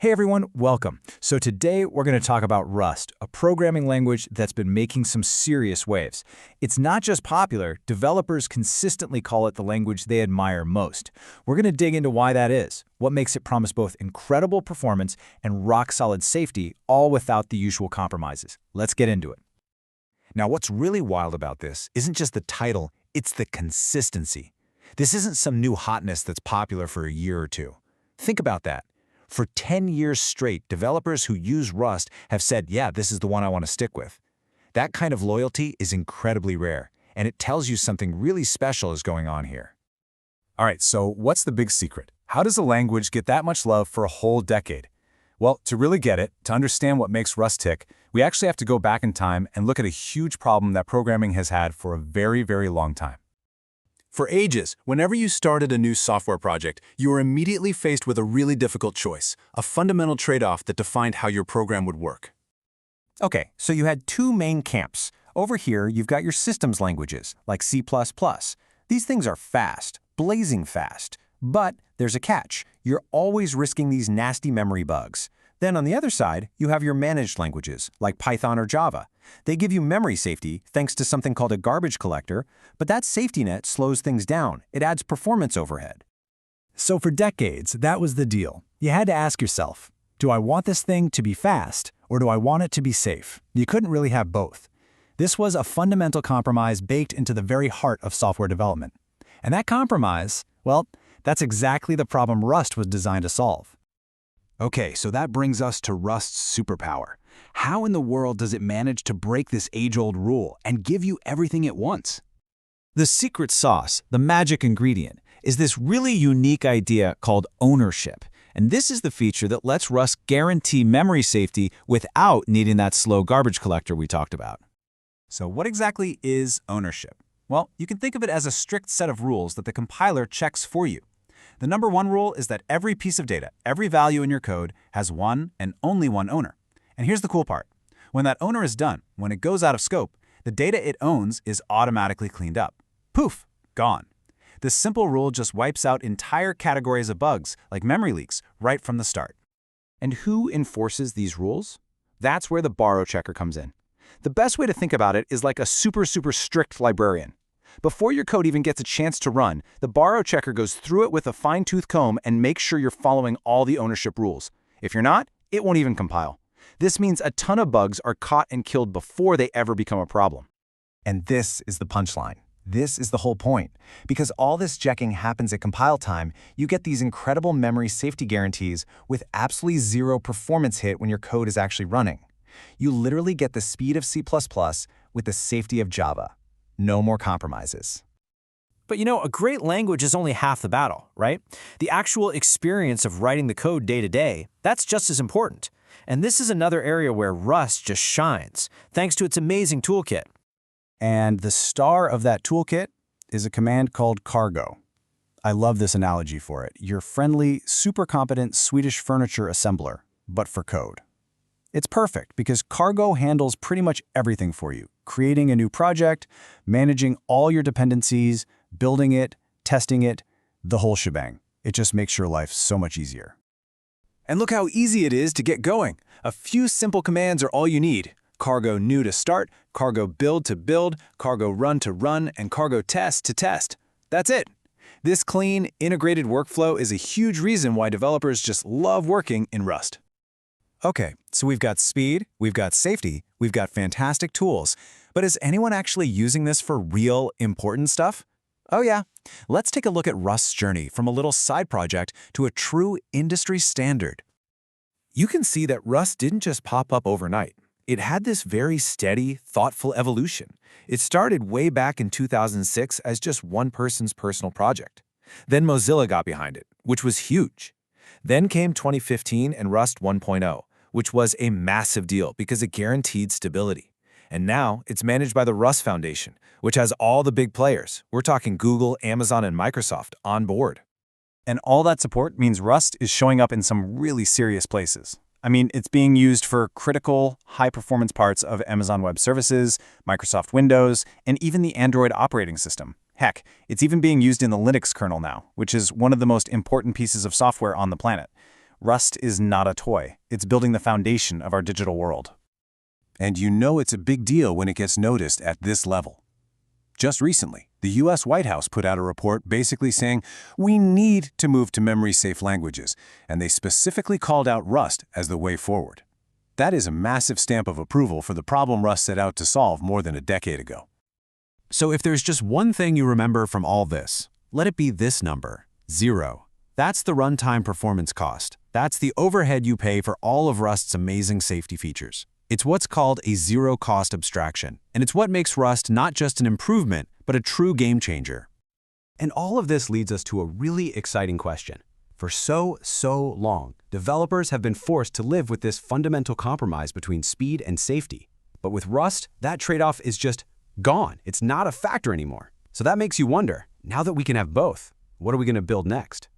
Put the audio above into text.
Hey everyone, welcome. So today we're going to talk about Rust, a programming language that's been making some serious waves. It's not just popular, developers consistently call it the language they admire most. We're going to dig into why that is, what makes it promise both incredible performance and rock-solid safety, all without the usual compromises. Let's get into it. Now, what's really wild about this isn't just the title, it's the consistency. This isn't some new hotness that's popular for a year or two. Think about that. For 10 years straight, developers who use Rust have said, yeah, this is the one I want to stick with. That kind of loyalty is incredibly rare, and it tells you something really special is going on here. All right, so what's the big secret? How does a language get that much love for a whole decade? Well, to really get it, to understand what makes Rust tick, we actually have to go back in time and look at a huge problem that programming has had for a very, very long time. For ages, whenever you started a new software project, you were immediately faced with a really difficult choice, a fundamental trade-off that defined how your program would work. Okay, so you had two main camps. Over here, you've got your systems languages, like C++. These things are fast, blazing fast. But there's a catch. You're always risking these nasty memory bugs. Then on the other side, you have your managed languages, like Python or Java. They give you memory safety thanks to something called a garbage collector, but that safety net slows things down. It adds performance overhead. So for decades, that was the deal. You had to ask yourself, do I want this thing to be fast, or do I want it to be safe? You couldn't really have both. This was a fundamental compromise baked into the very heart of software development. And that compromise, well, that's exactly the problem Rust was designed to solve. Okay, so that brings us to Rust's superpower. How in the world does it manage to break this age-old rule and give you everything at once? The secret sauce, the magic ingredient, is this really unique idea called ownership. And this is the feature that lets Rust guarantee memory safety without needing that slow garbage collector we talked about. So what exactly is ownership? Well, you can think of it as a strict set of rules that the compiler checks for you. The number one rule is that every piece of data, every value in your code, has one and only one owner. And here's the cool part. When that owner is done, when it goes out of scope, the data it owns is automatically cleaned up. Poof, gone. This simple rule just wipes out entire categories of bugs, like memory leaks, right from the start. And who enforces these rules? That's where the borrow checker comes in. The best way to think about it is like a super strict librarian. Before your code even gets a chance to run, the borrow checker goes through it with a fine-tooth comb and makes sure you're following all the ownership rules. If you're not, it won't even compile. This means a ton of bugs are caught and killed before they ever become a problem. And this is the punchline. This is the whole point. Because all this checking happens at compile time, you get these incredible memory safety guarantees with absolutely zero performance hit when your code is actually running. You literally get the speed of C++ with the safety of Java. No more compromises. But a great language is only half the battle, right? The actual experience of writing the code day to day, that's just as important. And this is another area where Rust just shines, thanks to its amazing toolkit. And the star of that toolkit is a command called cargo. I love this analogy for it. Your friendly, super competent Swedish furniture assembler, but for code. It's perfect because cargo handles pretty much everything for you. Creating a new project, managing all your dependencies, building it, testing it, the whole shebang. It just makes your life so much easier. And look how easy it is to get going. A few simple commands are all you need. Cargo new to start, cargo build to build, cargo run to run, and cargo test to test. That's it. This clean, integrated workflow is a huge reason why developers just love working in Rust. Okay, so we've got speed, we've got safety, we've got fantastic tools. But is anyone actually using this for real, important stuff? Oh yeah. Let's take a look at Rust's journey from a little side project to a true industry standard. You can see that Rust didn't just pop up overnight. It had this very steady, thoughtful evolution. It started way back in 2006 as just one person's personal project. Then Mozilla got behind it, which was huge. Then came 2015 and Rust 1.0, which was a massive deal because it guaranteed stability. And now it's managed by the Rust Foundation, which has all the big players. We're talking Google, Amazon, and Microsoft on board. And all that support means Rust is showing up in some really serious places. I mean, it's being used for critical, high-performance parts of Amazon Web Services, Microsoft Windows, and even the Android operating system. Heck, it's even being used in the Linux kernel now, which is one of the most important pieces of software on the planet. Rust is not a toy. It's building the foundation of our digital world. And you know it's a big deal when it gets noticed at this level. Just recently, the US White House put out a report basically saying we need to move to memory-safe languages, and they specifically called out Rust as the way forward. That is a massive stamp of approval for the problem Rust set out to solve more than a decade ago. So if there's just one thing you remember from all this, let it be this number, 0. That's the runtime performance cost. That's the overhead you pay for all of Rust's amazing safety features. It's what's called a zero-cost abstraction, and it's what makes Rust not just an improvement, but a true game changer. And all of this leads us to a really exciting question. For so long, developers have been forced to live with this fundamental compromise between speed and safety. But with Rust, that trade-off is just gone. It's not a factor anymore. So that makes you wonder, now that we can have both, what are we going to build next?